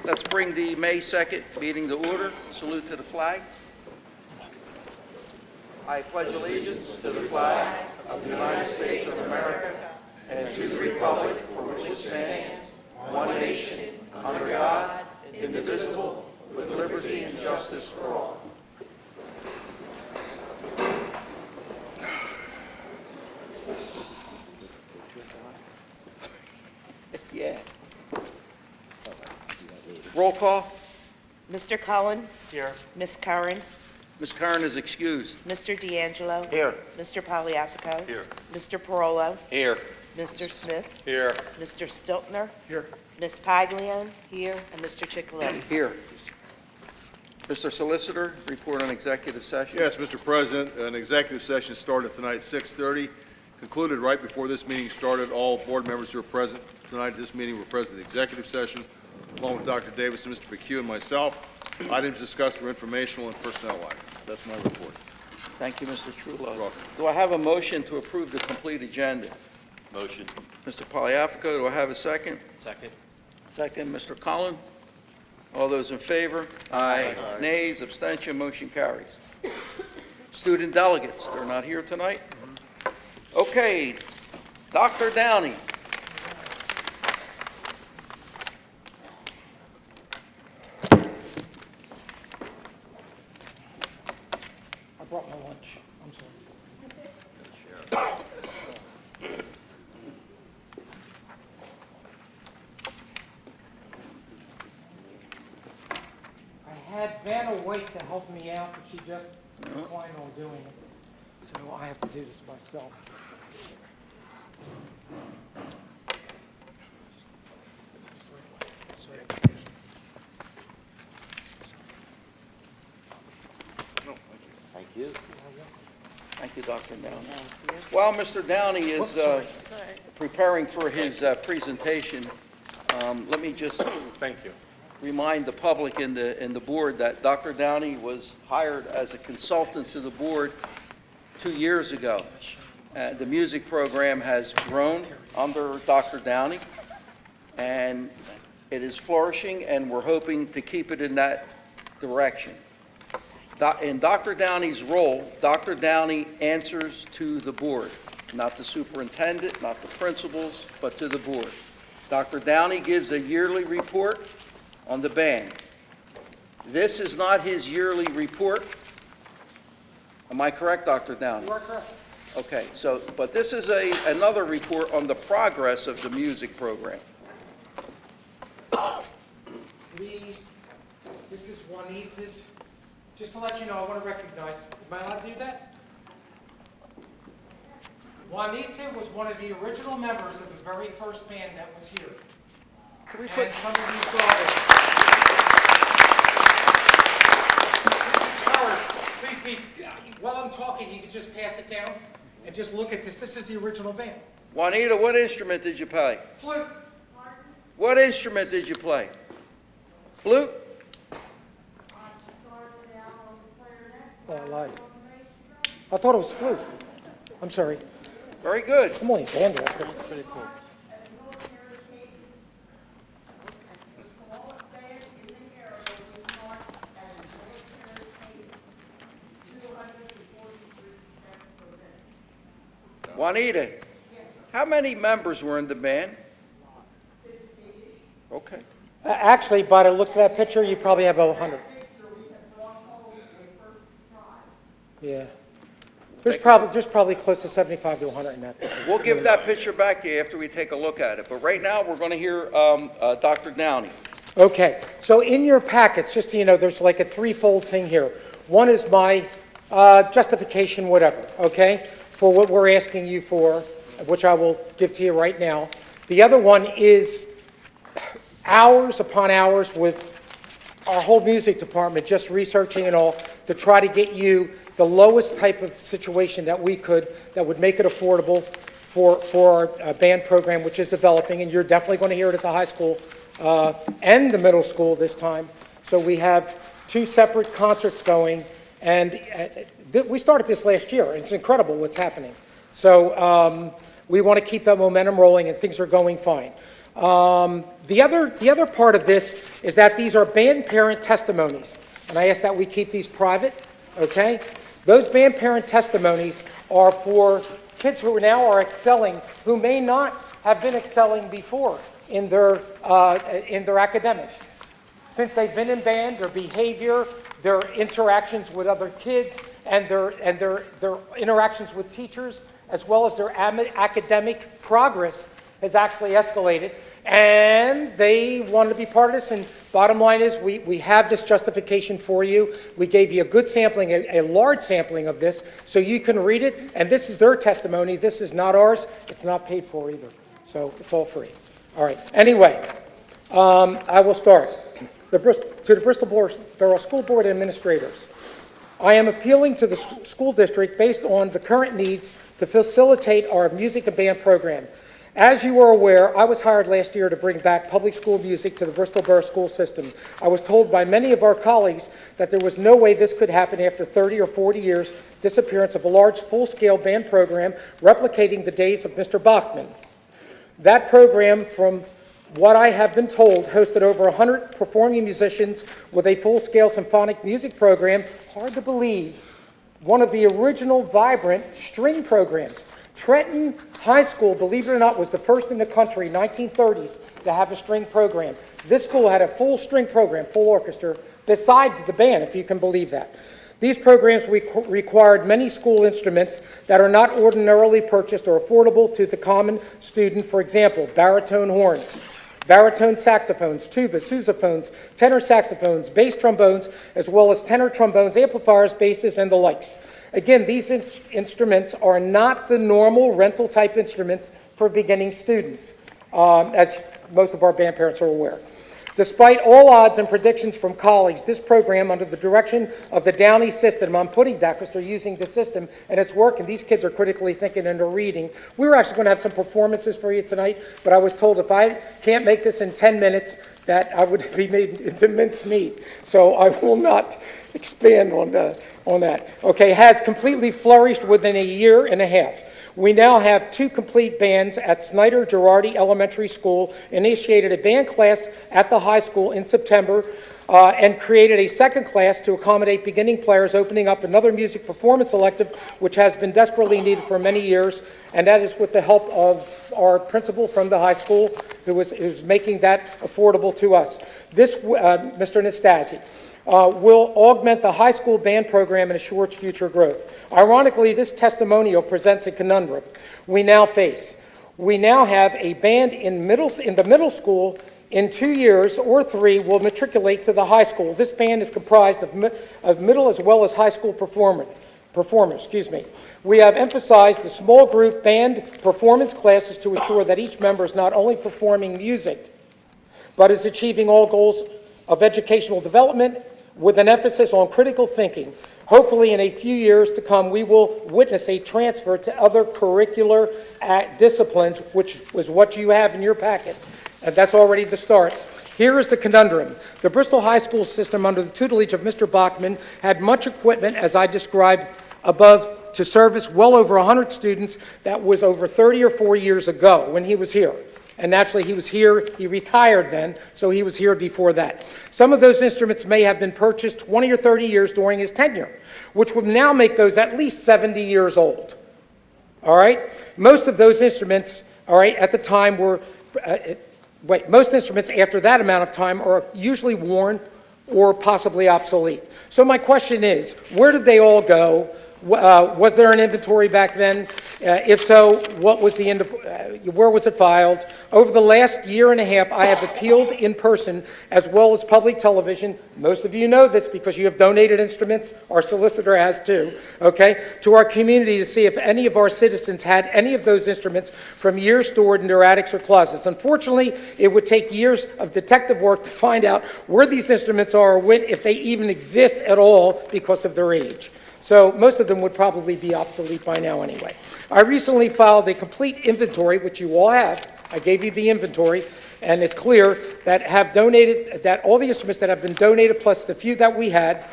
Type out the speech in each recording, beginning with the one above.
Let's bring the May 2nd meeting to order. Salute to the flag. I pledge allegiance to the flag of the United States of America and to the republic for which it stands, one nation, under God, indivisible, with liberty and justice for all. Yeah. Roll call. Mr. Cullen? Here. Ms. Curran? Ms. Curran is excused. Mr. D'Angelo? Here. Mr. Poliafico? Here. Mr. Parolo? Here. Mr. Smith? Here. Mr. Stiltner? Here. Ms. Paglione? Here. And Mr. Ciccoletti? Here. Mr. Solicitor, report on executive session. Yes, Mr. President, an executive session started tonight at 6:30, concluded right before this meeting started. All board members who are present tonight at this meeting were present at the executive session, along with Dr. Davis and Mr. McHugh and myself. Items discussed were informational and personnel items. That's my report. Thank you, Mr. Trullo. You're welcome. Do I have a motion to approve the complete agenda? Motion. Mr. Poliafico, do I have a second? Second. Second, Mr. Cullen. All those in favor? Aye. Nays, abstention, motion carries. Student delegates, they're not here tonight? Okay, Dr. Downey. I brought my lunch. I'm sorry. I had Vanna White to help me out, but she just declined on doing it. So I have to do this myself. Thank you. Thank you, Dr. Downey. While Mr. Downey is preparing for his presentation, let me just Thank you. remind the public and the board that Dr. Downey was hired as a consultant to the board 2 years ago. The music program has grown under Dr. Downey, and it is flourishing, and we're hoping to keep it in that direction. In Dr. Downey's role, Dr. Downey answers to the board, not the superintendent, not the principals, but to the board. Dr. Downey gives a yearly report on the band. This is not his yearly report. Am I correct, Dr. Downey? You are correct. Okay, so, but this is another report on the progress of the music program. Please, this is Juanita's. Just to let you know, I want to recognize, am I allowed to do that? Juanita was one of the original members of the very first band that was here. Can we And put, some of you saw this. This is hers. Please be, while I'm talking, you can just pass it down and just look at this. This is the original band. Juanita, what instrument did you play? Flute. What instrument did you play? Flute? Oh, I lied. I thought it was flute. I'm sorry. Very good. I'm only a band director. That's pretty cool. Juanita, how many members were in the band? Okay. Actually, by the looks of that picture, you probably have 100. Yeah. There's probably close to 75 to 100 in that picture. We'll give that picture back to you after we take a look at it. But right now, we're going to hear Dr. Downey. Okay, so in your packets, just so you know, there's like a threefold thing here. One is my justification, whatever, okay, for what we're asking you for, which I will give to you right now. The other one is hours upon hours with our whole music department just researching and all to try to get you the lowest type of situation that we could that would make it affordable for our band program, which is developing, and you're definitely going to hear it at the high school and the middle school this time. So we have 2 separate concerts going, and we started this last year. It's incredible what's happening. So we want to keep that momentum rolling, and things are going fine. The other part of this is that these are band parent testimonies, and I ask that we keep these private, okay? Those band parent testimonies are for kids who now are excelling, who may not have been excelling before in their academics. Since they've been in band, their behavior, their interactions with other kids, and their interactions with teachers, as well as their academic progress has actually escalated, and they wanted to be part of this. And bottom line is, we have this justification for you. We gave you a good sampling, a large sampling of this, so you can read it. And this is their testimony. This is not ours. It's not paid for either. So it's all free. All right. Anyway, I will start. To the Bristol Borough School Board Administrators, I am appealing to the school district based on the current needs to facilitate our music and band program. As you are aware, I was hired last year to bring back public school music to the Bristol Borough school system. I was told by many of our colleagues that there was no way this could happen after 30 or 40 years disappearance of a large full-scale band program replicating the days of Mr. Bachman. That program, from what I have been told, hosted over 100 performing musicians with a full-scale symphonic music program. Hard to believe. One of the original vibrant string programs. Trenton High School, believe it or not, was the first in the country, 1930s, to have a string program. This school had a full string program, full orchestra, besides the band, if you can believe that. These programs required many school instruments that are not ordinarily purchased or affordable to the common student. For example, baritone horns, baritone saxophones, tubas, sousaphones, tenor saxophones, bass trombones, as well as tenor trombones, amplifiers, basses, and the likes. Again, these instruments are not the normal rental type instruments for beginning students, as most of our band parents are aware. Despite all odds and predictions from colleagues, this program, under the direction of the Downey system, I'm putting that because they're using the system and it's working. These kids are critically thinking and they're reading. We were actually going to have some performances for you tonight, but I was told if I can't make this in 10 minutes, that I would be made into mincemeat. So I will not expand on that. Okay, has completely flourished within a year and a half. We now have 2 complete bands at Snyder Girardi Elementary School, initiated a band class at the high school in September, and created a second class to accommodate beginning players, opening up another music performance elective, which has been desperately needed for many years, and that is with the help of our principal from the high school, who is making that affordable to us. This, Mr. Nastasi, will augment the high school band program and assure its future growth. Ironically, this testimonial presents a conundrum we now face. We now have a band in the middle school. In 2 years or 3 will matriculate to the high school. This band is comprised of middle as well as high school performers. We have emphasized the small group band performance classes to ensure that each member is not only performing music, but is achieving all goals of educational development with an emphasis on critical thinking. Hopefully, in a few years to come, we will witness a transfer to other curricular disciplines, which was what you have in your packet. And that's already the start. Here is the conundrum. The Bristol High School system, under the tutelage of Mr. Bachman, had much equipment, as I described above, to service well over 100 students. That was over 30 or 40 years ago when he was here. And naturally, he was here, he retired then, so he was here before that. Some of those instruments may have been purchased 20 or 30 years during his tenure, which would now make those at least 70 years old. All right? Most of those instruments, all right, at the time were, most instruments after that amount of time are usually worn or possibly obsolete. So my question is, where did they all go? Was there an inventory back then? If so, what was the where was it filed? Over the last year and a half, I have appealed in person as well as public television. Most of you know this because you have donated instruments. Our solicitor has too, okay? To our community to see if any of our citizens had any of those instruments from years stored in their attics or closets. Unfortunately, it would take years of detective work to find out where these instruments are or if they even exist at all because of their age. So most of them would probably be obsolete by now anyway. I recently filed a complete inventory, which you all have. I gave you the inventory, and it's clear that have donated, that all the instruments that have been donated plus the few that we had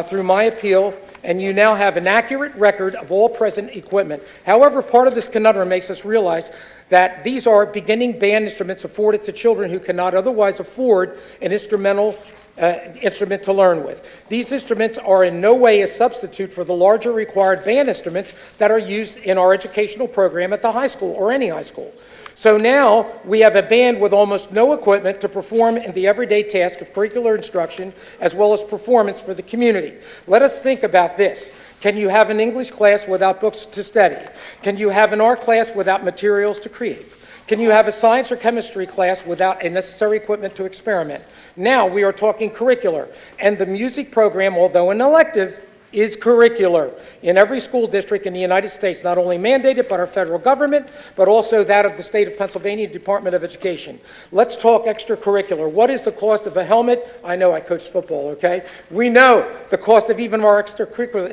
through my appeal, and you now have an accurate record of all present equipment. However, part of this conundrum makes us realize that these are beginning band instruments afforded to children who cannot otherwise afford an instrument to learn with. These instruments are in no way a substitute for the larger required band instruments that are used in our educational program at the high school or any high school. So now we have a band with almost no equipment to perform in the everyday task of curricular instruction as well as performance for the community. Let us think about this. Can you have an English class without books to study? Can you have an art class without materials to create? Can you have a science or chemistry class without a necessary equipment to experiment? Now we are talking curricular, and the music program, although an elective, is curricular in every school district in the United States, not only mandated by our federal government, but also that of the state of Pennsylvania Department of Education. Let's talk extracurricular. What is the cost of a helmet? I know I coached football, okay? We know the cost of even our extracurricular.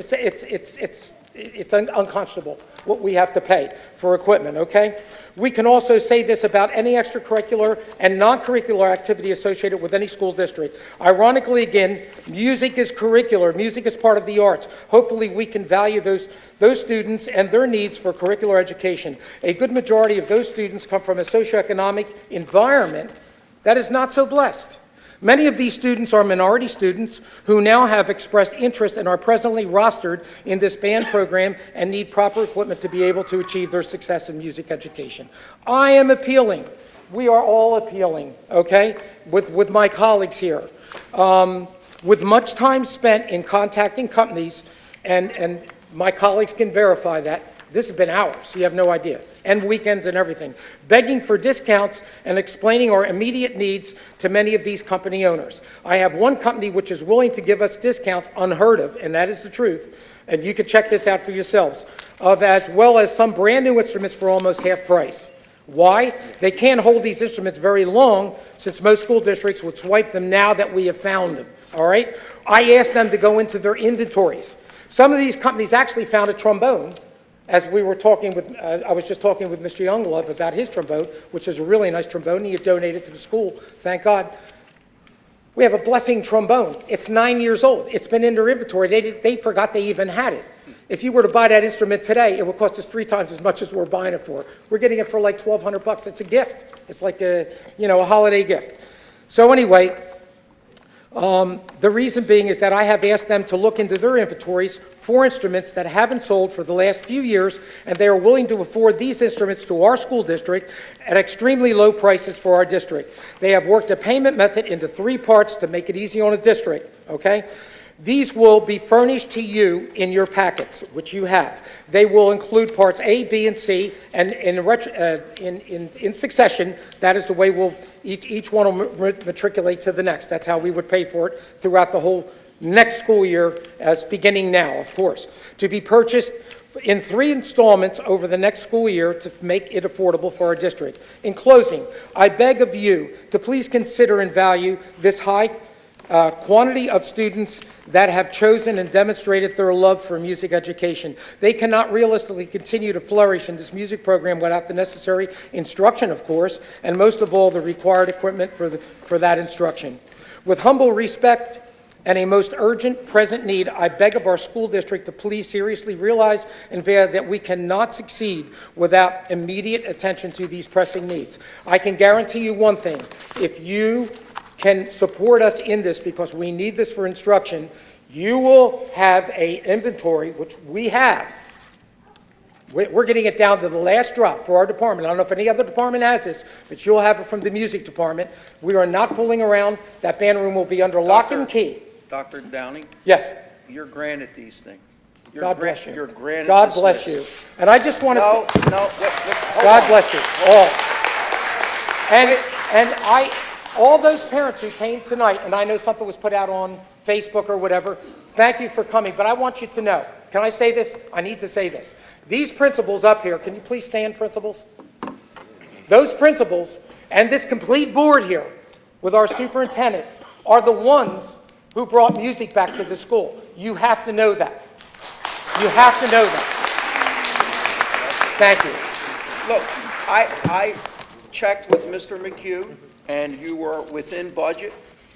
It's unconscionable what we have to pay for equipment, okay? We can also say this about any extracurricular and non-curricular activity associated with any school district. Ironically, again, music is curricular. Music is part of the arts. Hopefully, we can value those students and their needs for curricular education. A good majority of those students come from a socioeconomic environment that is not so blessed. Many of these students are minority students who now have expressed interest and are presently rostered in this band program and need proper equipment to be able to achieve their success in music education. I am appealing. We are all appealing, okay, with my colleagues here. With much time spent in contacting companies, and my colleagues can verify that, this has been hours, you have no idea, and weekends and everything, begging for discounts and explaining our immediate needs to many of these company owners. I have one company which is willing to give us discounts unheard of, and that is the truth, and you can check this out for yourselves, of as well as some brand new instruments for almost half price. Why? They can't hold these instruments very long since most school districts would swipe them now that we have found them, all right? I asked them to go into their inventories. Some of these companies actually found a trombone. As we were talking with, I was just talking with Mr. Younglove about his trombone, which is a really nice trombone. He had donated to the school, thank God. We have a Blessing trombone. It's 9 years old. It's been in their inventory. They forgot they even had it. If you were to buy that instrument today, it would cost us 3 times as much as we're buying it for. We're getting it for like $1,200. It's a gift. It's like a holiday gift. So anyway, the reason being is that I have asked them to look into their inventories for instruments that haven't sold for the last few years, and they are willing to afford these instruments to our school district at extremely low prices for our district. They have worked a payment method into 3 parts to make it easy on a district, okay? These will be furnished to you in your packets, which you have. They will include parts A, B, and C, and in succession, that is the way each one will matriculate to the next. That's how we would pay for it throughout the whole next school year, as beginning now, of course, to be purchased in 3 installments over the next school year to make it affordable for our district. In closing, I beg of you to please consider and value this high quantity of students that have chosen and demonstrated their love for music education. They cannot realistically continue to flourish in this music program without the necessary instruction, of course, and most of all, the required equipment for that instruction. With humble respect and a most urgent present need, I beg of our school district to please seriously realize and value that we cannot succeed without immediate attention to these pressing needs. I can guarantee you one thing: if you can support us in this, because we need this for instruction, you will have an inventory, which we have. We're getting it down to the last drop for our department. I don't know if any other department has this, but you'll have it from the music department. We are not fooling around. That band room will be under lock and key. Dr. Downey, Yes. you're granted these things. God bless you. You're granted God this bless list. you. And I just want to say, No, hold God on. bless you, all. And all those parents who came tonight, and I know something was put out on Facebook or whatever, thank you for coming, but I want you to know, can I say this? I need to say this. These principals up here, can you please stand, principals? Those principals and this complete board here with our superintendent are the ones who brought music back to the school. You have to know that. You have to know that. Thank you. Look, I checked with Mr. McHugh, and you were within budget.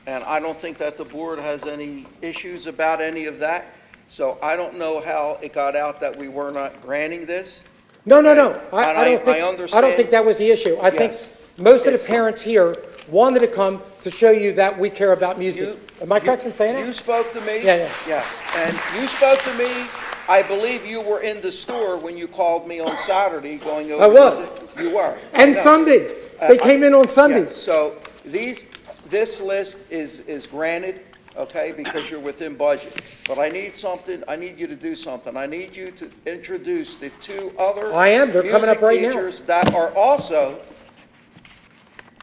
And I don't think that the board has any issues about any of that. So I don't know how it got out that we were not granting this. No, no, no. And I don't think, I don't understand- think that was the issue. I think Yes. most of the Yes. parents here wanted to come to show you that we care about music. Am I correct in saying You that? spoke to me? Yeah, yeah. Yes, and you spoke to me, I believe you were in the store when you called me on Saturday going over. I was. You were. And No. Sunday. They came in on Yeah, Sundays. so this list is granted, okay, because you're within budget. But I need something, I need you to do something. I need you to introduce the two other. I am. They're coming up right now. music teachers that are also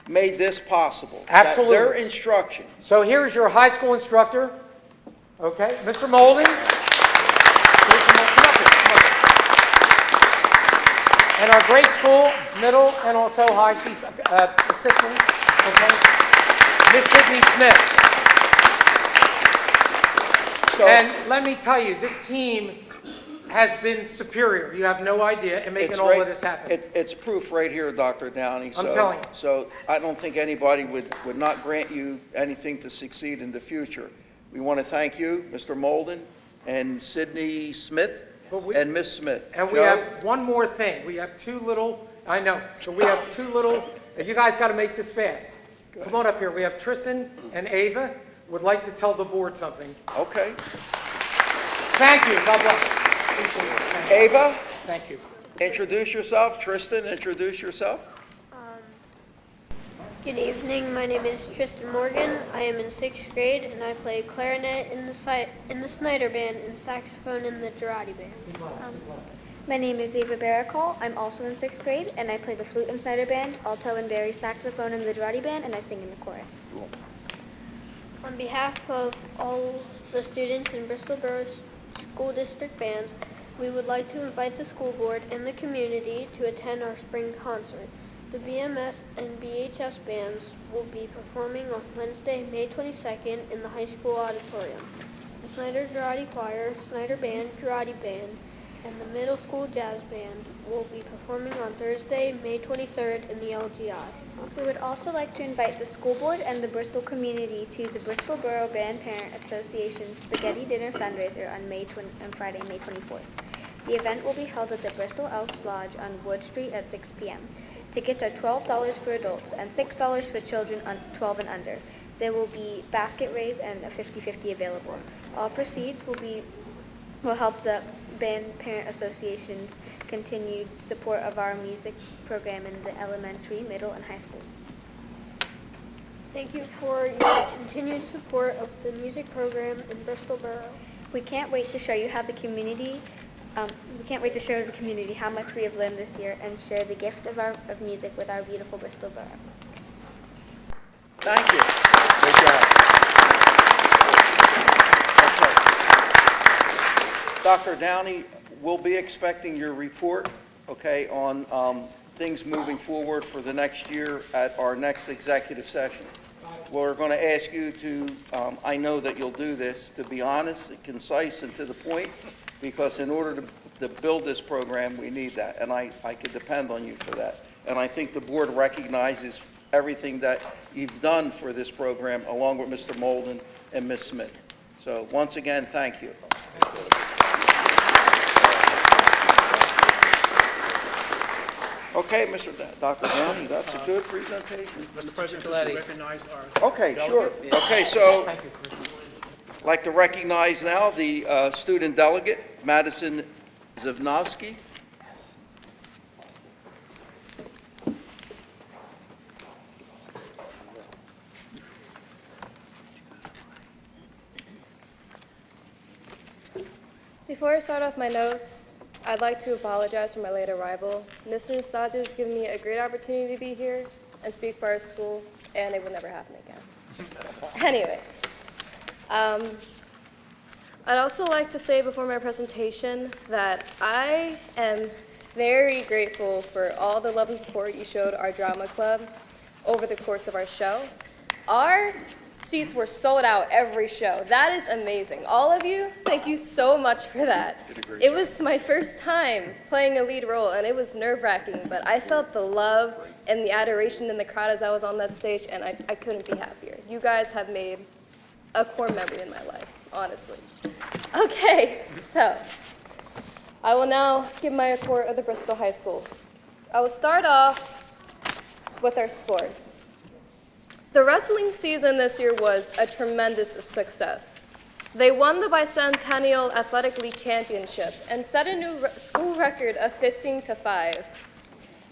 made this possible. Absolutely. That their instruction. So here's your high school instructor, okay, Mr. Molden. Come up here, come up here. And our grade school, middle, and also high, she's assistant, okay, Miss Sydney Smith. So- And let me tell you, this team has been superior. You have no idea in making It's all right- of this happen. It's proof right here, Dr. Downey. I'm So- telling you. So I don't think anybody would not grant you anything to succeed in the future. We want to thank you, Mr. Molden, and Sydney Smith, But we- and Miss Smith. And we Joe? have one more thing. We have two little, I know, so we have two little, you guys got to make this fast. Come on up here. We have Tristan and Ava would like to tell the board something. Okay. Thank you. God bless. Appreciate it. Thank you. Ava, Thank you. introduce yourself. Tristan, introduce yourself. Good evening. My name is Tristan Morgan. I am in 6th grade and I play clarinet in the Snyder Band and saxophone in the Girardi Band. My name is Ava Barakol. I'm also in 6th grade, and I play the flute in Snyder Band, alto and bari saxophone in the Girardi Band, and I sing in the chorus. On behalf of all the students in Bristol Borough School District bands, we would like to invite the school board and the community to attend our spring concert. The BMS and BHS bands will be performing on Wednesday, May 22nd in the high school auditorium. The Snyder Girardi Choir, Snyder Band, Girardi Band, and the middle school jazz band will be performing on Thursday, May 23rd in the LGI. We would also like to invite the school board and the Bristol community to the Bristol Borough Band Parent Association Spaghetti Dinner fundraiser on Friday, May 24th. The event will be held at the Bristol Elks Lodge on Wood Street at 6 p.m. Tickets are $12 for adults and $6 for children 12 and under. There will be basket raise and a 50-50 available. All proceeds will help the Band Parent Association's continued support of our music program in the elementary, middle, and high schools. Thank you for your continued support of the music program in Bristol Borough. We can't wait to show you how the community. We can't wait to show the community how much we have learned this year and share the gift of music with our beautiful Bristol Borough. Thank you. Good job. Okay. Dr. Downey, we'll be expecting your report, okay, on things moving forward for the next year at our next executive session. We're going to ask you to, I know that you'll do this, to be honest, concise, and to the point, because in order to build this program, we need that, and I can depend on you for that. And I think the board recognizes everything that you've done for this program, along with Mr. Molden and Ms. Smith. So once again, thank you. Okay, Dr. Downey, that's a good presentation. Mr. President, to recognize our Okay, sure. Okay, so Thank you, Chris. I'd like to recognize now the student delegate, Madison Zivnowski. Before I start off my notes, I'd like to apologize for my late arrival. Mr. Nastasi has given me a great opportunity to be here and speak for our school, and it will never happen again. Anyway, I'd also like to say before my presentation that I am very grateful for all the love and support you showed our drama club over the course of our show. Our seats were sold out every show. That is amazing. All of you, thank you so much for that. It was my first time playing a lead role, and it was nerve-wracking, but I felt the love and the adoration in the crowd as I was on that stage, and I couldn't be happier. You guys have made a core memory in my life, honestly. Okay, so I will now give my report of the Bristol High School. I will start off with our sports. The wrestling season this year was a tremendous success. They won the Bicentennial Athletic League Championship and set a new school record of 15-5.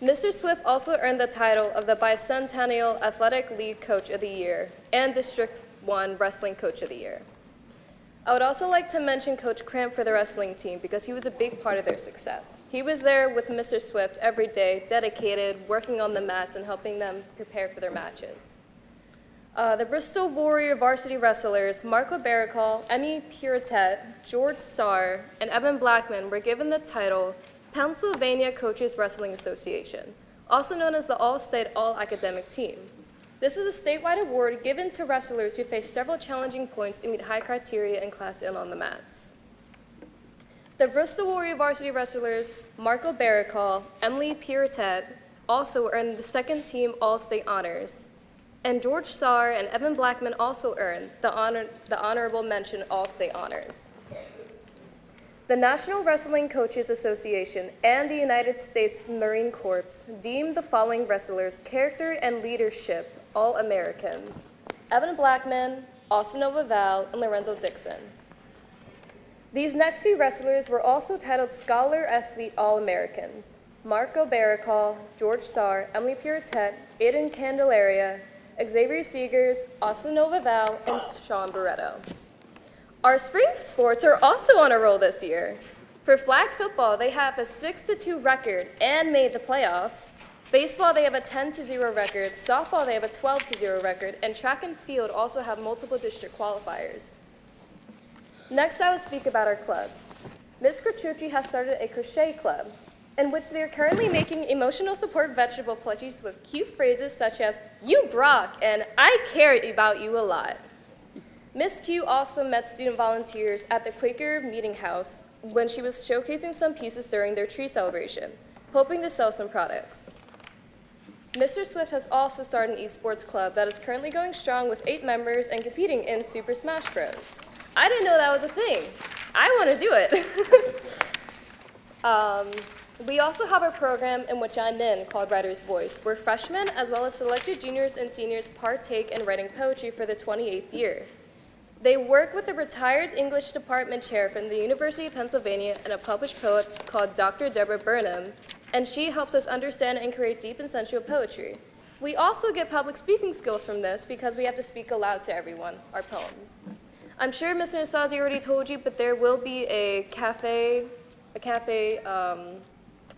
Mr. Swift also earned the title of the Bicentennial Athletic League Coach of the Year and District 1 Wrestling Coach of the Year. I would also like to mention Coach Cramp for the wrestling team because he was a big part of their success. He was there with Mr. Swift every day, dedicated, working on the mats and helping them prepare for their matches. The Bristol Warrior varsity wrestlers, Marco Baracol, Emmy Puritet, George Sarr, and Evan Blackman were given the title Pennsylvania Coaches Wrestling Association, also known as the All-State All-Academic Team. This is a statewide award given to wrestlers who face several challenging points and meet high criteria in class and on the mats. The Bristol Warrior varsity wrestlers, Marco Baracol, Emily Puritet, also earned the second team All-State honors. And George Sarr and Evan Blackman also earned the honorable mention All-State honors. The National Wrestling Coaches Association and the United States Marine Corps deemed the following wrestlers character and leadership All-Americans: Evan Blackman, Austin Ovaval, and Lorenzo Dixon. These next few wrestlers were also titled Scholar Athlete All-Americans: Marco Baracol, George Sarr, Emily Puritet, Aiden Candelaria, Xavier Seegers, Austin Ovaval, and Sean Barretto. Our spring sports are also on a roll this year. For flag football, they have a 6-2 record and made the playoffs. Baseball, they have a 10-0 record. Softball, they have a 12-0 record. And track and field also have multiple district qualifiers. Next, I will speak about our clubs. Ms. Kratrucci has started a crochet club, in which they are currently making emotional support vegetable plushies with cute phrases such as, "You Brock," and "I care about you a lot." Ms. Q also met student volunteers at the Quaker Meeting House when she was showcasing some pieces during their tree celebration, hoping to sell some products. Mr. Swift has also started an esports club that is currently going strong with 8 members and competing in Super Smash Bros. I didn't know that was a thing. I want to do it. We also have a program in which I'm in called Writer's Voice, where freshmen as well as selected juniors and seniors partake in writing poetry for the 28th year. They work with a retired English department chair from the University of Pennsylvania and a published poet called Dr. Deborah Burnham, and she helps us understand and create deep and sensual poetry. We also get public speaking skills from this because we have to speak aloud to everyone, our poems. I'm sure Mr. Nasazi already told you, but there will be a cafe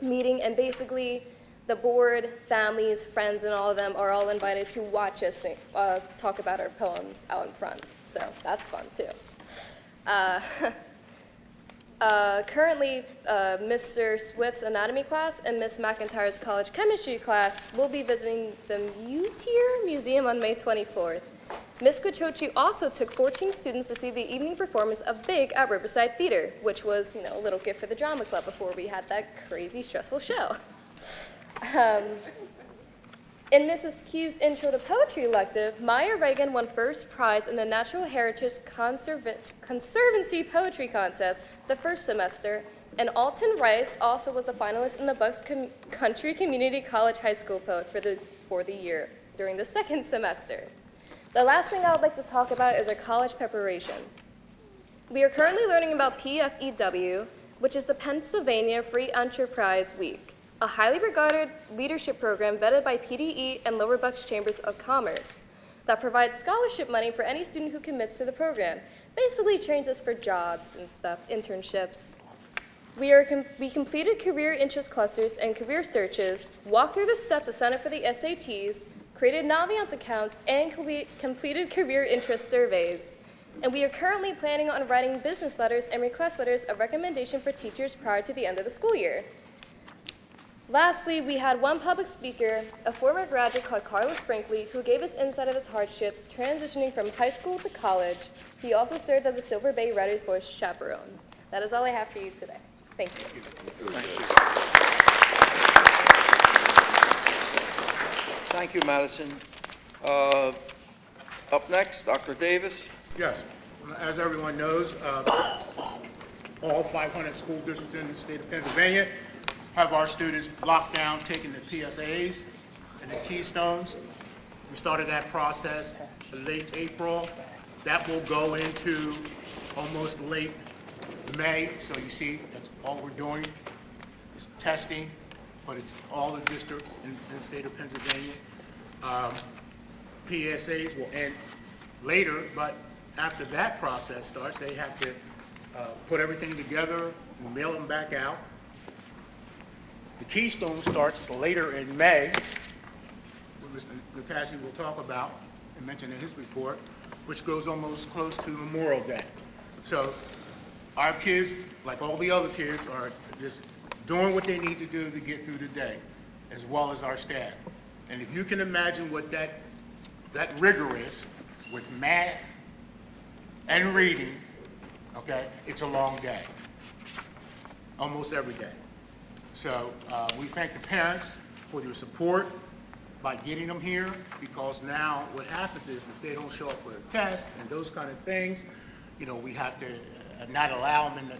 meeting, and basically the board, families, friends, and all of them are all invited to watch us talk about our poems out in front. So that's fun too. Currently, Mr. Swift's anatomy class and Ms. McIntyre's college chemistry class will be visiting the Mutier Museum on May 24th. Ms. Quachochi also took 14 students to see the evening performance of Big at Riverside Theater, which was, a little gift for the drama club before we had that crazy, stressful show. In Mrs. Q's Intro to Poetry elective, Maya Reagan won first prize in the Natural Heritage Conservancy Poetry Contest the first semester, and Alton Rice also was a finalist in the Bucks Country Community College High School Poet for the year during the second semester. The last thing I would like to talk about is our college preparation. We are currently learning about PFEW, which is the Pennsylvania Free Enterprise Week, a highly regarded leadership program vetted by PDE and Lower Bucks Chambers of Commerce that provides scholarship money for any student who commits to the program. Basically trains us for jobs and stuff, internships. We completed career interest clusters and career searches, walked through the steps to sign up for the SATs, created Naviance accounts, and completed career interest surveys. And we are currently planning on writing business letters and request letters of recommendation for teachers prior to the end of the school year. Lastly, we had one public speaker, a former graduate called Carlos Brinkley, who gave us insight of his hardships transitioning from high school to college. He also served as a Silver Bay Writer's Voice chaperone. That is all I have for you today. Thank you. Thank you, Madison. Up next, Dr. Davis. Yes. As everyone knows, all 500 school districts in the state of Pennsylvania have our students locked down, taking the PSAs and the Keystones. We started that process late April. That will go into almost late May. So you see, that's all we're doing is testing, but it's all the districts in the state of Pennsylvania. PSAs will end later, but after that process starts, they have to put everything together and mail them back out. The Keystone starts later in May, what Mr. Natassi will talk about and mention in his report, which goes almost close to Memorial Day. So our kids, like all the other kids, are just doing what they need to do to get through the day, as well as our staff. And if you can imagine what that rigor is with math and reading, okay, it's a long day, almost every day. So we thank the parents for their support by getting them here, because now what happens is if they don't show up for a test and those kind of things, you know, we have to not allow them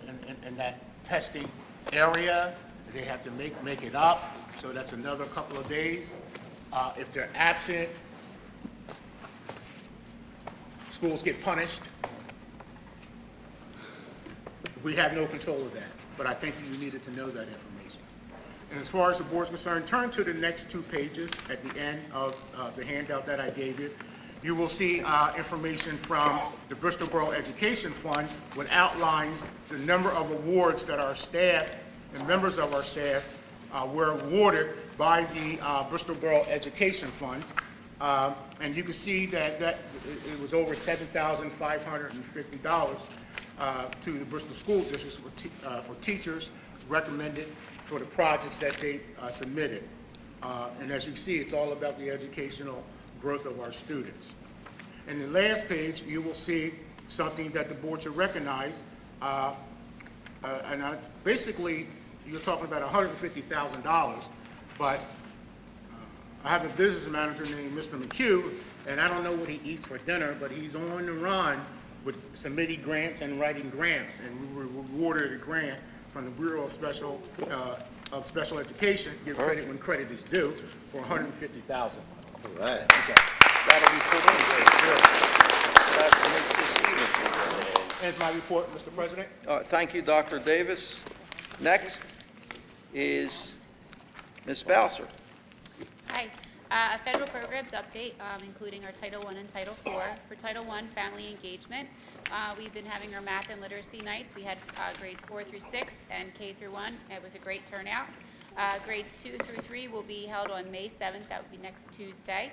in that testing area. They have to make it up, so that's another couple of days. If they're absent, schools get punished. We have no control of that, but I think you needed to know that information. And as far as the board's concerned, turn to the next 2 pages at the end of the handout that I gave you. You will see information from the Bristol Borough Education Fund, which outlines the number of awards that our staff and members of our staff were awarded by the Bristol Borough Education Fund. And you can see that it was over $7,550 to the Bristol School Districts for teachers recommended for the projects that they submitted. And as you see, it's all about the educational growth of our students. And the last page, you will see something that the board should recognize. Basically, you're talking about $150,000, but I have a business manager named Mr. McHugh, and I don't know what he eats for dinner, but he's on the run with submitting grants and writing grants, and we were awarded a grant from the Bureau of Special Education, give credit when credit is due, for $150,000. All right. That'll be put in. That's Mrs. Stevens. Ends my report, Mr. President. Thank you, Dr. Davis. Next is Ms. Bowser. Hi. A federal programs update, including our Title I and Title IV. For Title I, family engagement, we've been having our math and literacy nights. We had grades 4 through 6 and K through 1. It was a great turnout. Grades 2 through 3 will be held on May 7th. That would be next Tuesday.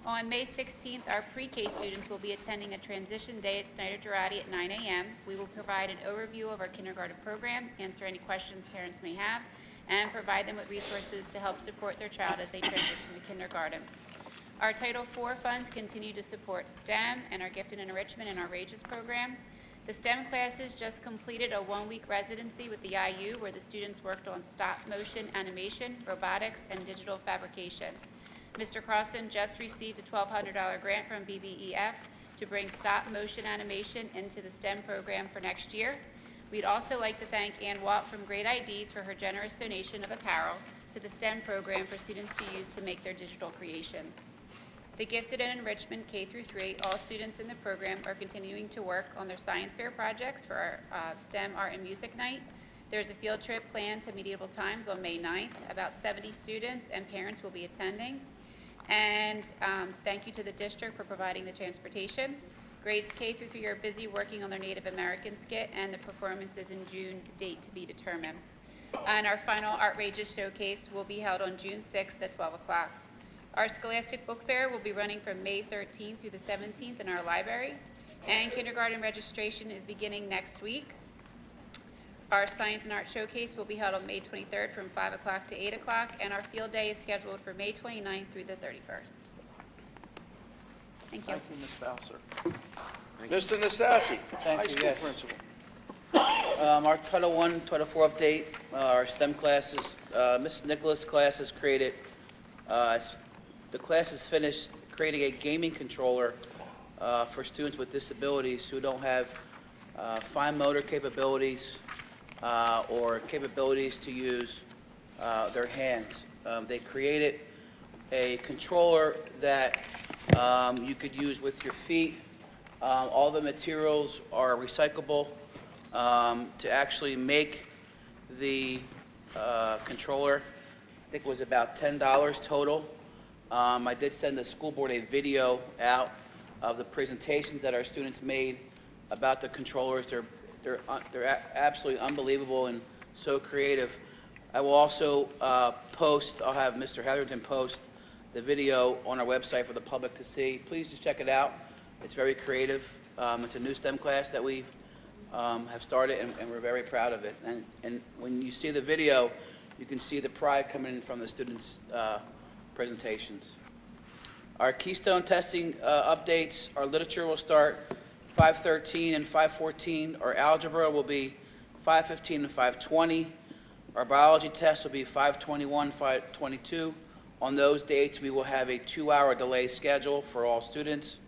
On May 16th, our pre-K students will be attending a transition day at Snyder Girardi at 9 a.m. We will provide an overview of our kindergarten program, answer any questions parents may have, and provide them with resources to help support their child as they transition to kindergarten. Our Title IV funds continue to support STEM and our gifted enrichment in our Rages program. The STEM classes just completed a 1-week residency with the IU where the students worked on stop-motion animation, robotics, and digital fabrication. Mr. Crossan just received a $1,200 grant from BBEF to bring stop-motion animation into the STEM program for next year. We'd also like to thank Ann Watt from Great IDs for her generous donation of apparel to the STEM program for students to use to make their digital creations. The Gifted and Enrichment K through 3, all students in the program are continuing to work on their science fair projects for our STEM Art and Music Night. There's a field trip planned to Medieval Times on May 9th. About 70 students and parents will be attending. And thank you to the district for providing the transportation. Grades K through 3 are busy working on their Native American skit, and the performance is in June, date to be determined. And our final Outrageous Showcase will be held on June 6th at 12 o'clock. Our Scholastic Book Fair will be running from May 13th through the 17th in our library, and kindergarten registration is beginning next week. Our Science and Art Showcase will be held on May 23rd from 5 o'clock to 8 o'clock, and our field day is scheduled for May 29th through the 31st. Thank you. Thank you, Ms. Bowser. Mr. Nassassi, high you, school yes. principal. Our Title I, Title IV update, our STEM classes, Ms. Nicholas' class has created, the class has finished creating a gaming controller for students with disabilities who don't have fine motor capabilities or capabilities to use their hands. They created a controller that you could use with your feet. All the materials are recyclable to actually make the controller. I think it was about $10 total. I did send the school board a video out of the presentations that our students made about the controllers. They're absolutely unbelievable and so creative. I will also post, I'll have Mr. Heatherton post the video on our website for the public to see. Please just check it out. It's very creative. It's a new STEM class that we have started, and we're very proud of it. And when you see the video, you can see the pride coming in from the students' presentations. Our Keystone testing updates, our literature will start 5:13 and 5:14. Our algebra will be 5:15 and 5:20. Our biology test will be 5:21, 5:22. On those dates, we will have a 2-hour delay schedule for all students.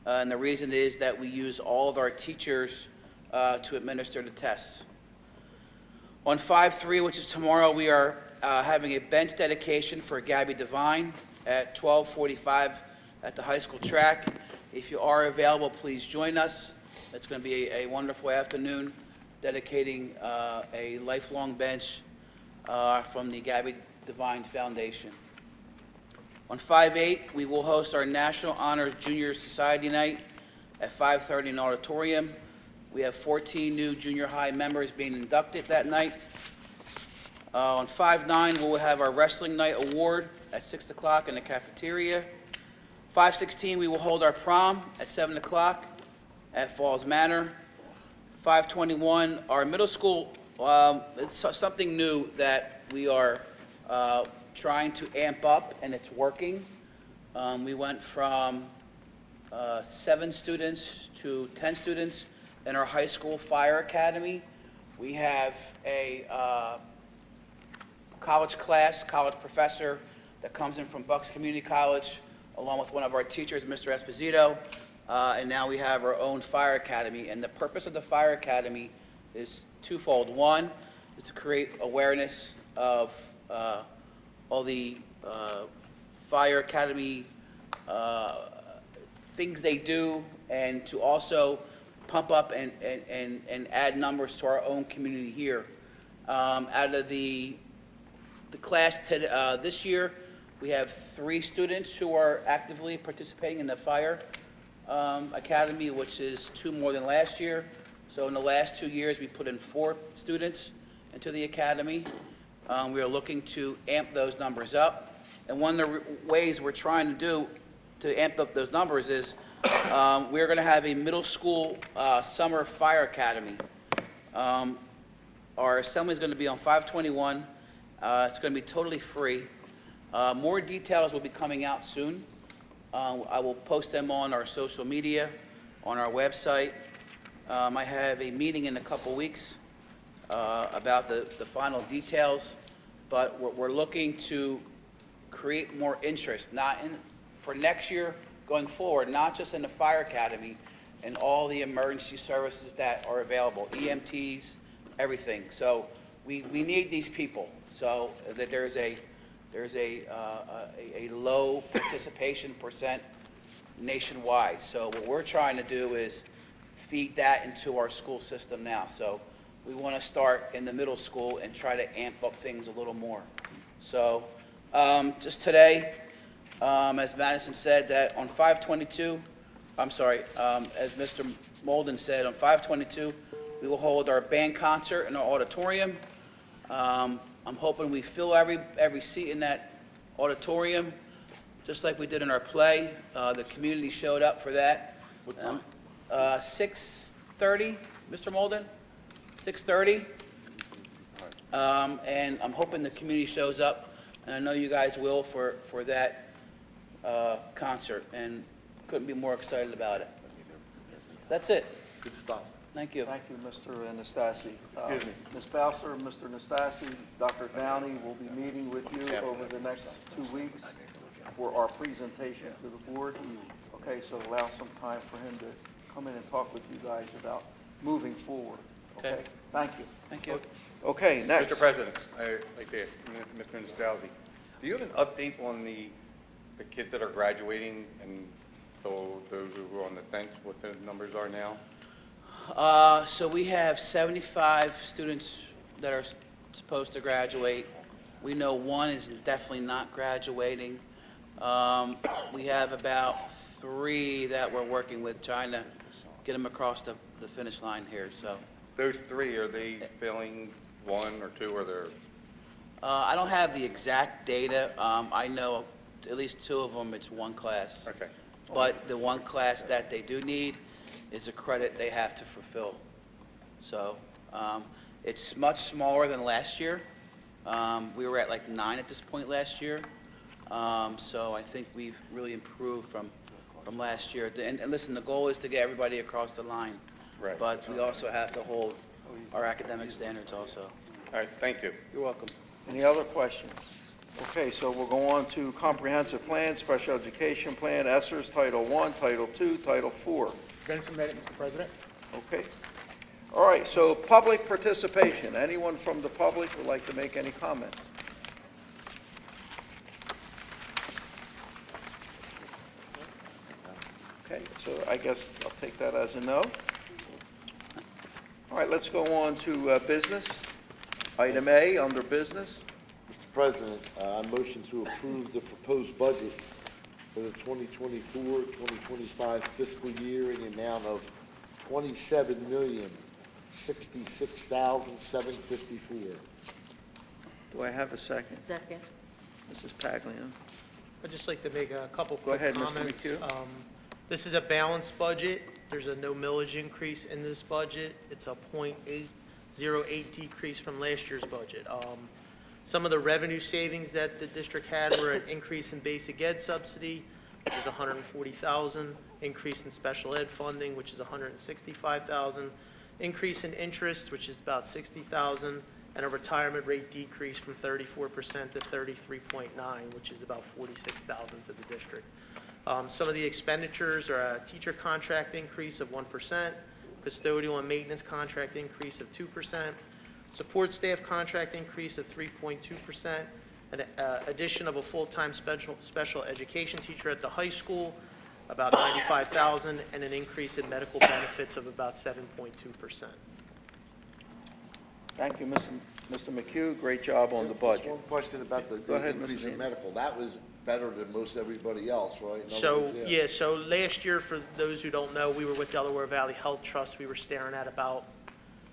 And the reason is that we use all of our teachers to administer the tests. On 5/3, which is tomorrow, we are having a bench dedication for Gabby Devine at 12:45 at the high school track. If you are available, please join us. It's going to be a wonderful afternoon dedicating a lifelong bench from the Gabby Devine Foundation. On 5/8, we will host our National Honor Junior Society Night at 5:30 in auditorium. We have 14 new junior high members being inducted that night. On 5/9, we'll have our Wrestling Night Award at 6 o'clock in the cafeteria. 5/16, we will hold our prom at 7 o'clock at Falls Manor. 5/21, our middle school, it's something new that we are trying to amp up, and it's working. We went from 7 students to 10 students in our high school fire academy. We have a college class, college professor that comes in from Bucks Community College, along with one of our teachers, Mr. Esposito, and now we have our own fire academy. And the purpose of the fire academy is twofold. One is to create awareness of all the fire academy things they do, and to also pump up and add numbers to our own community here. Out of the class this year, we have 3 students who are actively participating in the fire academy, which is 2 more than last year. So in the last 2 years, we put in 4 students into the academy. We are looking to amp those numbers up. And one of the ways we're trying to do to amp up those numbers is we're going to have a middle school summer fire academy. Our assembly is going to be on 5/21. It's going to be totally free. More details will be coming out soon. I will post them on our social media, on our website. I have a meeting in a couple weeks about the final details, but we're looking to create more interest, for next year going forward, not just in the fire academy and all the emergency services that are available, EMTs, everything. So we need these people, so that there's a low participation percent nationwide. So what we're trying to do is feed that into our school system now. So we want to start in the middle school and try to amp up things a little more. So just today, as Madison said, that on 5/22, as Mr. Molden said, on 5/22, we will hold our band concert in our auditorium. I'm hoping we fill every seat in that auditorium, just like we did in our play. The community showed up for that. 6:30, Mr. Molden? 6:30. And I'm hoping the community shows up, and I know you guys will for that concert, and couldn't be more excited about it. That's it. Good stuff. Thank you. Thank you, Mr. Nastasi. Ms. Bowser, Mr. Nastasi, Dr. Downey will be meeting with you over the next 2 weeks for our presentation to the board. Okay, so allow some time for him to come in and talk with you guys about moving forward. Okay? Thank you. Thank you. Okay, next. Mr. President, I'd like to, Mr. Nastaldi, do you have an update on the kids that are graduating and those who are on the fence, what the numbers are now? So we have 75 students that are supposed to graduate. We know one is definitely not graduating. We have about 3 that we're working with, trying to get them across the finish line here, so. Those 3, are they failing 1 or 2, or they're? I don't have the exact data. I know at least 2 of them, it's one class. Okay. But the one class that they do need is a credit they have to fulfill. So it's much smaller than last year. We were at like 9 at this point last year. So I think we've really improved from last year. And listen, the goal is to get everybody across the line. Right. But we also have to hold our academic standards also. All right, thank you. You're welcome. Any other questions? Okay, so we'll go on to comprehensive plan, special education plan, ESSERS, Title I, Title II, Title IV. Been submitted, Mr. President. Okay. All right, so public participation. Anyone from the public would like to make any comments? Okay, so I guess I'll take that as a no. All right, let's go on to business. Item A, under business. Mr. President, I motion to approve the proposed budget for the 2024-2025 fiscal year in the amount of $27,066,754. Do I have a second? Second. Mrs. Paglione. I'd just like to make a couple Go quick ahead, Mr. comments. McHugh. This is a balanced budget. There's a no millage increase in this budget. It's a .808 decrease from last year's budget. Some of the revenue savings that the district had were an increase in basic ed subsidy, which is $140,000, increase in special ed funding, which is $165,000, increase in interest, which is about $60,000, and a retirement rate decrease from 34% to 33.9%, which is about $46,000 to the district. Some of the expenditures are a teacher contract increase of 1%, custodial and maintenance contract increase of 2%, support staff contract increase of 3.2%, an addition of a full-time special education teacher at the high school, about $95,000, and an increase in medical benefits of about 7.2%. Thank you, Mr. McHugh. Great job on the budget. Just one question about Go the ahead, increase Mrs. in Ian. medical. That was better than most everybody else, right? In other So, words, yeah, so last year, for those who don't know, we were with Delaware Valley Health Trust. We were staring at about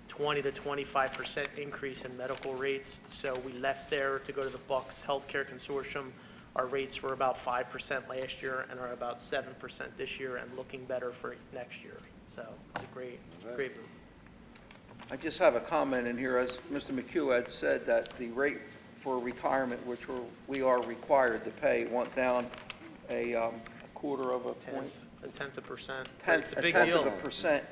20 to 25% increase in medical rates. So we left there to go to the Bucks Healthcare Consortium. Our rates were about 5% last year and are about 7% this year and looking better for next year. So it's a great move. I just have a comment in here, as Mr. McHugh had said, that the rate for retirement, which we are required to pay, went down a quarter of a point. A tenth of a percent. Tenth It's a big of deal. a percent.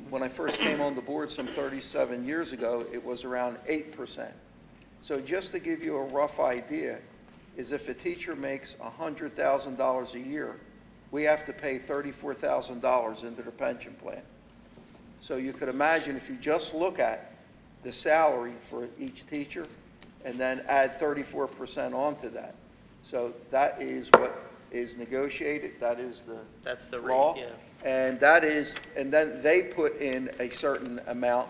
When I first came on the board some 37 years ago, it was around 8%. So just to give you a rough idea, is if a teacher makes $100,000 a year, we have to pay $34,000 into the pension plan. So you could imagine if you just look at the salary for each teacher and then add 34% onto that. So that is what is negotiated, that is That's the law. rate, yeah. And that is, and then they put in a certain amount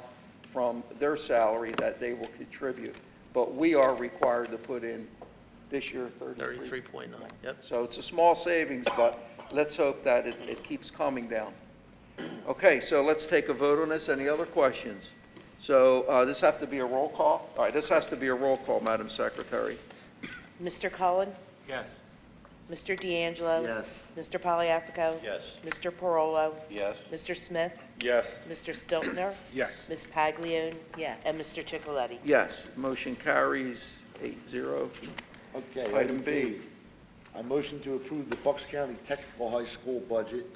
from their salary that they will contribute. But we are required to put in this year 33. 33.9, yep. So it's a small savings, but let's hope that it keeps coming down. Okay, so let's take a vote on this. Any other questions? So this have to be a roll call? All right, this has to be a roll call, Madam Secretary. Mr. Cullen? Yes. Mr. D'Angelo? Yes. Mr. Poliafico? Yes. Mr. Parolo? Yes. Mr. Smith? Yes. Mr. Stiltner? Yes. Ms. Paglione? Yes. And Mr. Chicoletti? Yes, motion carries 8-0. Okay. Item B. I motion to approve the Bucks County Technical High School budget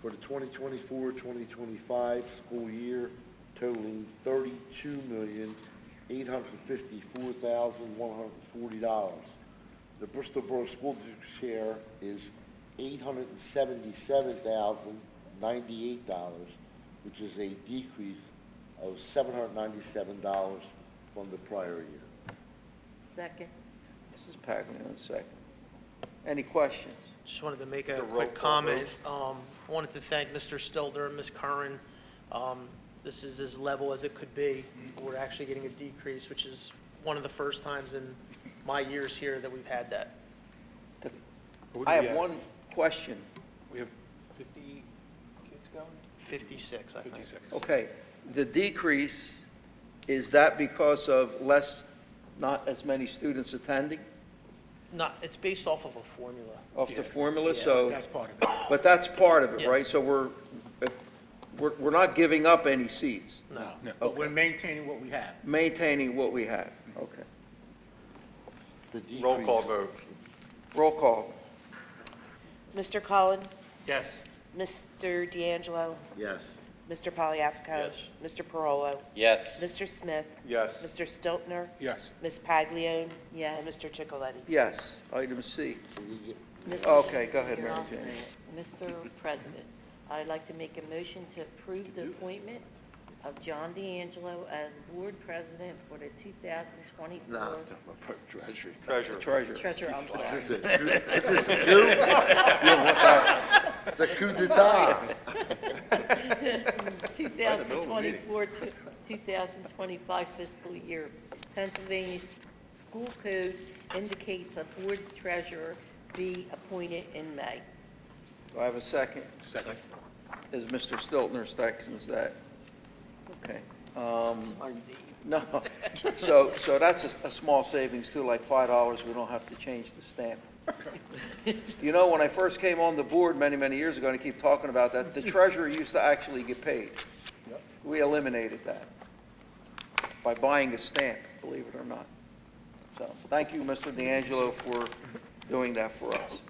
for the 2024-2025 school year totaling $32,854,140. The Bristol Borough School District share is $877,098, which is a decrease of $797 from the prior year. Second. Mrs. Paglione, second. Any questions? Just wanted to make a The roll quick call comment. I wanted to thank Mr. Stilder and Ms. Curran. This is as level as it could be. We're actually getting a decrease, which is one of the first times in my years here that we've had that. I have one question. We have 50 kids going? 56, I think. 56. Okay, the decrease, is that because of not as many students attending Not, it's based off of a formula. off the formula? Yeah, So, That's part of it. but that's part of it, Yeah. right? So we're not giving up any seats, No. But we're maintaining what we have. maintaining what we have. Okay. The decrease- Roll call vote. Roll call. Mr. Cullen? Yes. Mr. D'Angelo? Yes. Mr. Poliafico? Yes. Mr. Parolo? Yes. Mr. Smith? Yes. Mr. Stiltner? Yes. Ms. Paglione? Yes. And Mr. Chicoletti? Yes. Item C. Mr. Okay, go ahead, Here, Mary I'll Jane. say it. Mr. President, I'd like to make a motion to approve the appointment of John D'Angelo as board president for the 2024. No, I'm talking about treasury. Treasurer. Treasurer. Treasurer, I'm sorry. Is this a coup? It's a coup d'etat. 2024 to 2025 fiscal year. Pennsylvania School Code indicates a board treasurer be appointed in May. Do I have a second? Second. Is Mr. Stiltner seconds that? Okay. No, so that's a small savings too, like $5, we don't have to change the stamp. You know, when I first came on the board many years ago, and I keep talking about that, the treasurer used to actually get paid. We eliminated that by buying a stamp, believe it or not. So, thank you, Mr. D'Angelo, for doing that for us.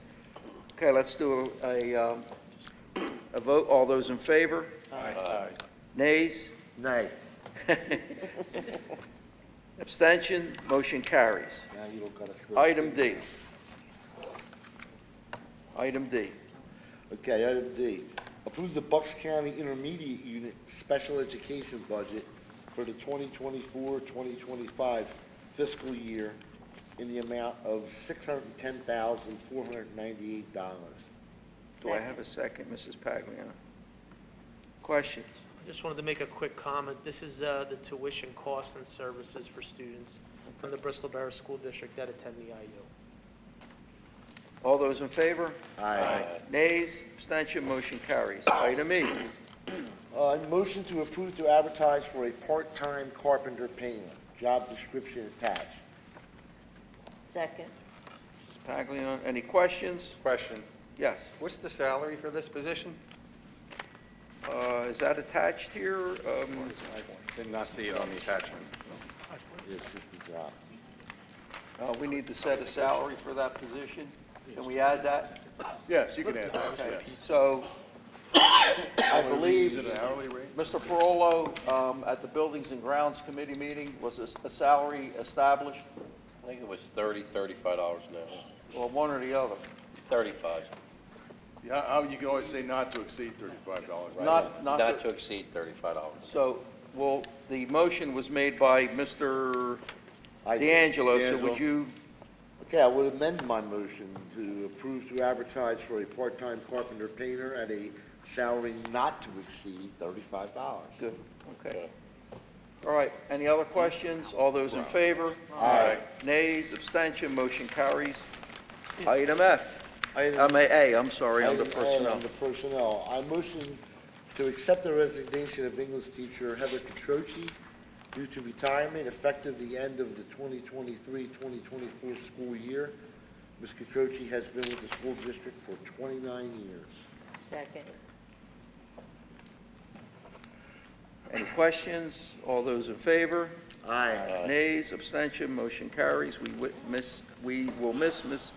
Okay, let's do a vote. All those in favor? Aye. Nays? Nay. Abstention? Motion carries. Now you don't gotta fill. Item D. Item D. Okay, item D. Approve the Bucks County Intermediate Unit Special Education Budget for the 2024-2025 fiscal year in the amount of $610,498. Do I have a second, Mrs. Pagliano? Questions? I just wanted to make a quick comment. This is the tuition costs and services for students from the Bristol Borough School District that attend the IU. All those in favor? Aye. Nays? Abstention? Motion carries. Item E. Motion to approve to advertise for a part-time carpenter painter. Job description attached. Second. Mrs. Pagliano, any questions? Question. Yes. What's the salary for this position? Is that attached here? Did not see it on the attachment. It's just a job. We need to set a salary for that position. Can we add that? Yes, you can add that, Okay, yes. so I believe Is it an hourly rate? Mr. Parolo, at the Buildings and Grounds Committee meeting, was a salary established? I think it was $35 an hour. Or one or the other? 35. Yeah, you can always say not to exceed $35, right? Not Not to exceed $35. So, well, the motion was made by Mr. I did. D'Angelo, so D'Angelo. would you, Okay, I would amend my motion to approve to advertise for a part-time carpenter painter at a salary not to exceed $35. good, okay. All right, any other questions? All those in favor? Aye. Nays, abstention, motion carries. Item F. Item- I'm sorry, under Item A, personnel. under personnel. I motion to accept the resignation of English teacher Heather Catroci due to retirement effective the end of the 2023-2024 school year. Ms. Catroci has been with the school district for 29 years. Second. Any questions? All those in favor? Aye. Nays, abstention, motion carries. We will miss Ms.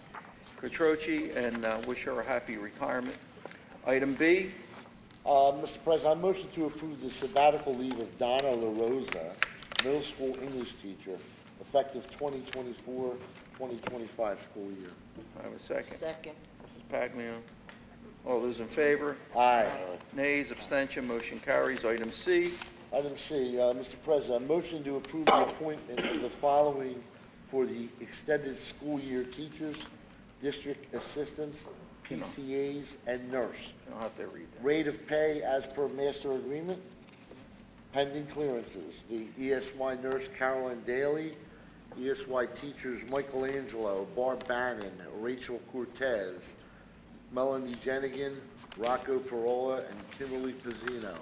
Catroci and wish her a happy retirement. Item B. Mr. President, I motion to approve the sabbatical leave of Donna La Rosa, middle school English teacher, effective 2024-2025 2025 school year. I have a second. Second. Mrs. Paglione. All those in favor? Aye. Nays, abstention, motion carries. Item C. Item C, Mr. President, I motion to approve the appointment of the following for the extended school year teachers, district assistants, PCAs, and nurse. You don't have to read that. Rate of pay as per master agreement, pending clearances. The ESY nurse Caroline Daly, ESY teachers Michelangelo, Barb Bannon, Rachel Cortez, Melanie Jenigan, Rocco Parola, and Kimberly Pizzino.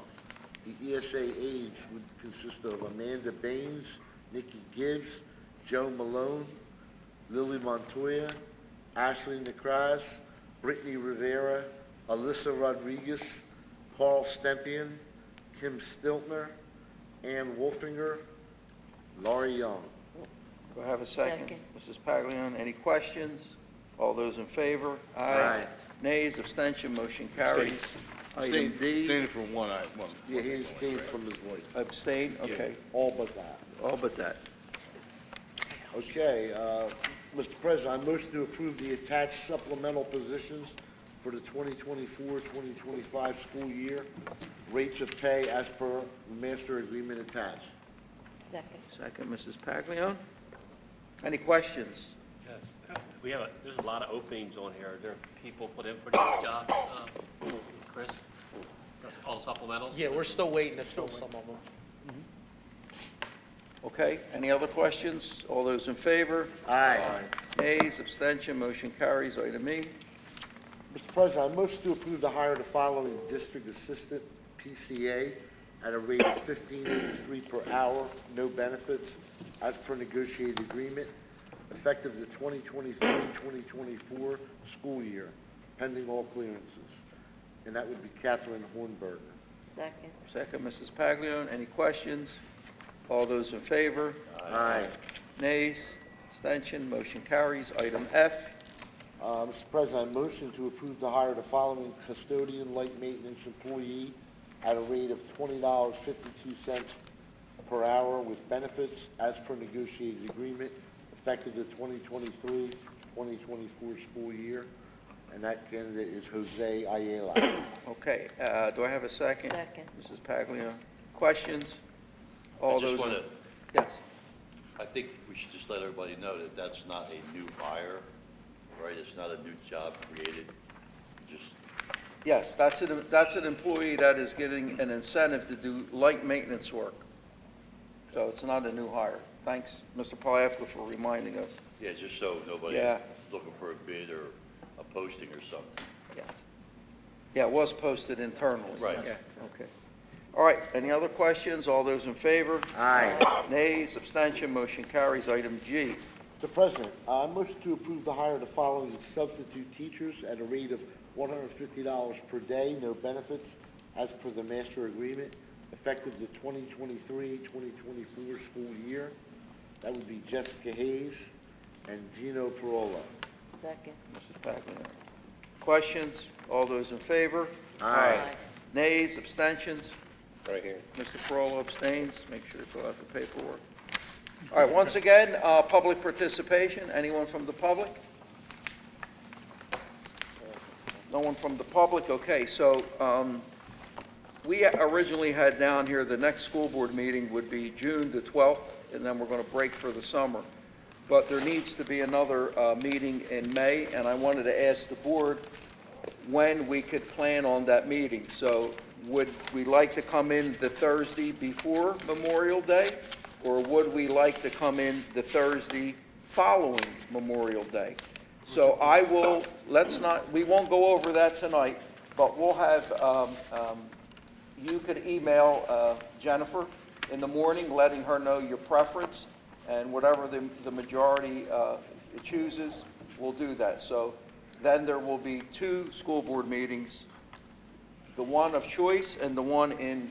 The ESA aides would consist of Amanda Baines, Nikki Gibbs, Joe Malone, Lily Montoya, Ashley Necraz, Brittany Rivera, Alyssa Rodriguez, Carl Stempian, Kim Stiltner, Ann Wolfinger, Laurie Young. Do I have a second? Second. Mrs. Paglione, any questions? All those in favor? Aye. Nays, abstention, motion carries. Item D. Abstaining from one item. Yeah, he abstains from his voice, Abstain, okay. all but that. All but that. Okay, Mr. President, I motion to approve the attached supplemental positions for the 2024-2025 school year, rates of pay as per master agreement attached. Second. Second, Mrs. Paglione. Any questions? Yes, there's a lot of openings on here. Are there people put in for these jobs, Chris? That's all supplementals? Yeah, we're still waiting to fill some of them. Okay, any other questions? All those in favor? Aye. Nays, abstention, motion carries. Item E. Mr. President, I motion to approve the hire of the following district assistant PCA at a rate of $15.83 per hour, no benefits, as per negotiated agreement, effective the 2023-2024 school year, pending all clearances. And that would be Catherine Hornberger. Second. Second, Mrs. Paglione. Any questions? All those in favor? Aye. Nays, abstention, motion carries. Item F. Mr. President, I motion to approve the hire of the following custodian light maintenance employee at a rate of $20.52 per hour with benefits as per negotiated agreement, effective the 2023-2024 school year. And that candidate is Jose Ayala. Okay, do I have a second? Second. Mrs. Paglione. Questions? All I just those in- want to, Yes. I think we should just let everybody know that that's not a new hire, right? It's not a new job created, just, Yes, that's an employee that is getting an incentive to do light maintenance work. So it's not a new hire. Thanks, Mr. Palatka, for reminding us. yeah, just so nobody Yeah. looking for a bid or a posting or something. Yes. Yeah, it was posted internally. Right. Yeah, okay. All right, any other questions? All those in favor? Aye. Nays, abstention, motion carries. Item G. Mr. President, I motion to approve the hire of the following substitute teachers at a rate of $150 per day, no benefits, as per the master agreement, effective the 2023-2024 school year. That would be Jessica Hayes and Gino Parola. Second. Mrs. Paglione. Questions? All those in favor? Aye. Nays, abstentions? Right here. Mr. Corolla abstains. Make sure to fill out the paperwork. All right, once again, public participation. Anyone from the public? No one from the public? Okay, so we originally had down here, the next school board meeting would be June the 12th, and then we're going to break for the summer. But there needs to be another meeting in May, and I wanted to ask the board when we could plan on that meeting. So would we like to come in the Thursday before Memorial Day, or would we like to come in the Thursday following Memorial Day? So I will, we won't go over that tonight, but we'll have, you could email Jennifer in the morning, letting her know your preference, and whatever the majority chooses, we'll do that. So then there will be 2 school board meetings, the one of choice and the one in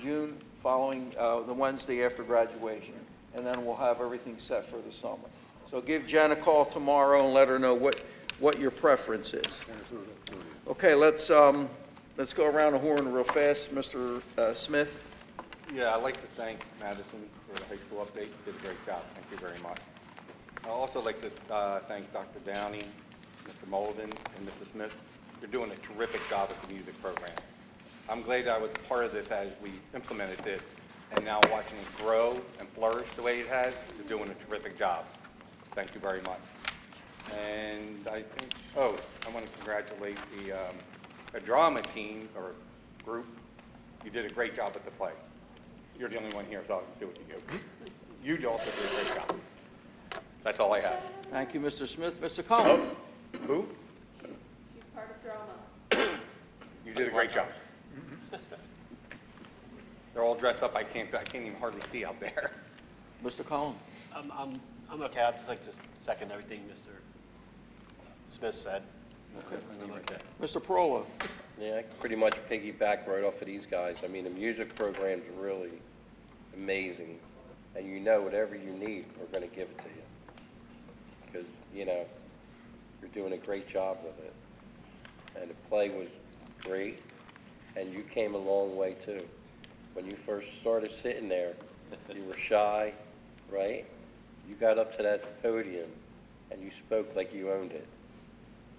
June following the Wednesday after graduation. And then we'll have everything set for the summer. So give Jen a call tomorrow and let her know what your preference is. Okay, let's go around the horn real fast. Mr. Smith? Yeah, I'd like to thank Madison for the high school update. You did a great job. Thank you very much. I'd also like to thank Dr. Downey, Mr. Molden, and Mrs. Smith. They're doing a terrific job with the music program. I'm glad I was part of this as we implemented it, and now watching it grow and flourish the way it has. They're doing a terrific job. Thank you very much. And I think, I want to congratulate the drama team or group. You did a great job with the play. You're the only one here, so I'll do it to you. You also did a great job. That's all I have. Thank you, Mr. Smith. Mr. Cullen? Who? She's part of drama. You did a great job. They're all dressed up. I can't even hardly see out there. Mr. Cullen? I'm okay. I'd just like to second everything Mr. Smith said. Okay. Mr. Perola? Yeah, I pretty much piggyback right off of these guys. I mean, the music program's really amazing, and you know whatever you need, we're going to give it to you. Because, you know, you're doing a great job with it. And the play was great, and you came a long way too. When you first started sitting there, you were shy, right? You got up to that podium, and you spoke like you owned it.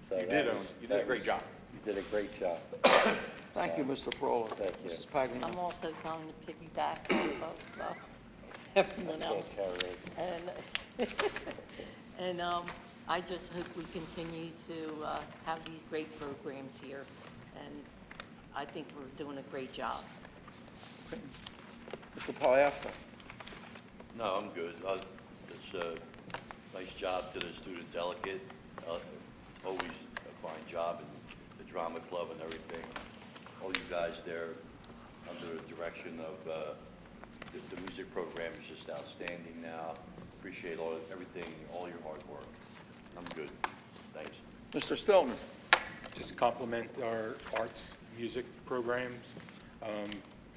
So You did own it. You did a great job. You did a great job. Thank you, Mr. Perola. Thank you. Mrs. Pagliano? I'm also going to piggyback off of everyone else. And I just hope we continue to have these great programs here. And I think we're doing a great job. Mr. Pagliasta? No, I'm good. It's a nice job to the student delegate. Always a fine job in the drama club and everything. All you guys there under the direction of the music program is just outstanding now. Appreciate everything, all your hard work. I'm good. Thanks. Mr. Stiltman? Just compliment our arts, music programs,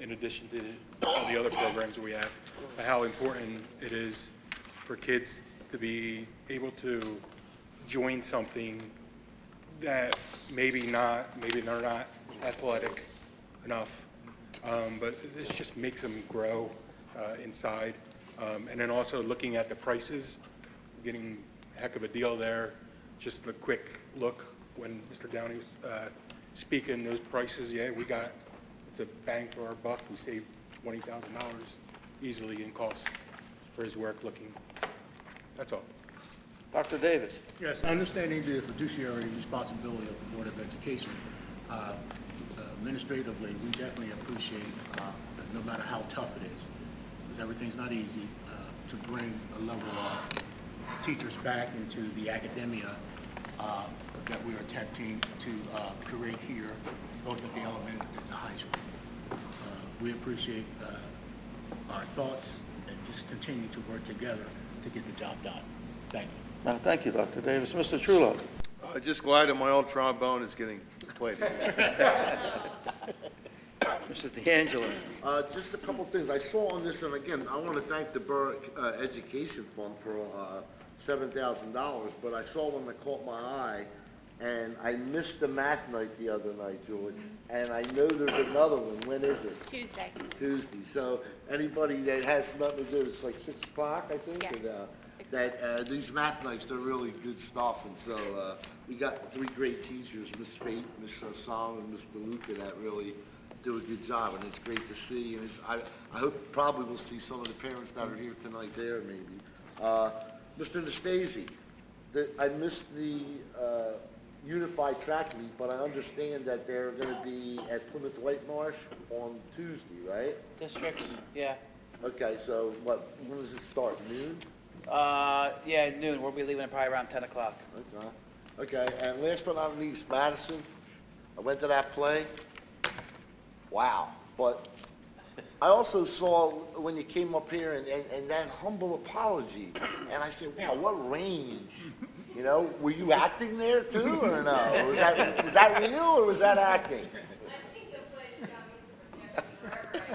in addition to all the other programs that we have, how important it is for kids to be able to join something that maybe they're not athletic enough, but this just makes them grow inside. And then also looking at the prices, getting a heck of a deal there. Just a quick look when Mr. Downey was speaking, those prices, yeah, it's a bang for our buck. We saved $20,000 easily in costs for his work looking. That's all. Dr. Davis? Yes, understanding the fiduciary responsibility of the Board of Education, administratively, we definitely appreciate, no matter how tough it is, because everything's not easy, to bring a level of teachers back into the academia that we are attempting to create here, both at the elementary and the high school. We appreciate our thoughts and just continue to work together to get the job done. Thank you. Thank you, Dr. Davis. Mr. Trullo? Just glad that my old trombone is getting played. Mr. D'Angelo? Just a couple things. I saw on this, and again, I want to thank the Borough Education Fund for $7,000, but I saw one that caught my eye, and I missed the math night the other night, Julie, and I know there's another one. When is it? Tuesday. Tuesday. So anybody that has nothing to do, it's like 6 o'clock, I think? Yes. And, these math nights, they're really good stuff, and so we got 3 great teachers, Miss Fate, Miss Song, and Mr. Luca, that really do a good job, and it's great to see, and I hope probably we'll see some of the parents that are here tonight there, maybe. Mr. Nastasi, I missed the unified track meet, but I understand that they're going to be at Plymouth White Marsh on Tuesday, right? Districts, yeah. Okay, so when does it start, noon? Yeah, noon. We'll be leaving probably around 10 o'clock. Okay, and last but not least, Madison, I went to that play. Wow, but I also saw when you came up here and that humble apology, and I said, wow, what range? You know, were you acting there too, or no? Was that real, or was that acting? I think the play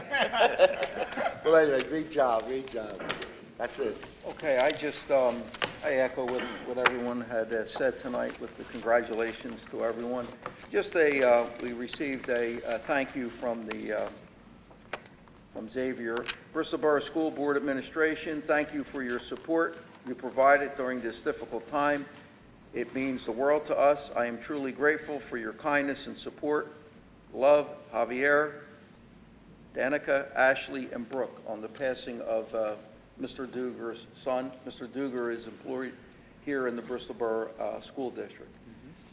forever, Well, anyway, great job. That's it. Okay, I echo what everyone had said tonight with the congratulations to everyone. Just we received a thank you from Xavier. Bristol Borough School Board Administration, thank you for your support you provided during this difficult time. It means the world to us. I am truly grateful for your kindness and support. Love, Javier, Danica, Ashley, and Brooke on the passing of Mr. Duger's son. Mr. Duger is employed here in the Bristol Borough School District.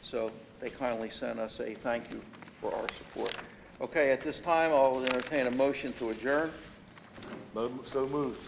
So they kindly sent us a thank you for our support. Okay, at this time, I'll entertain a motion to adjourn. So moved.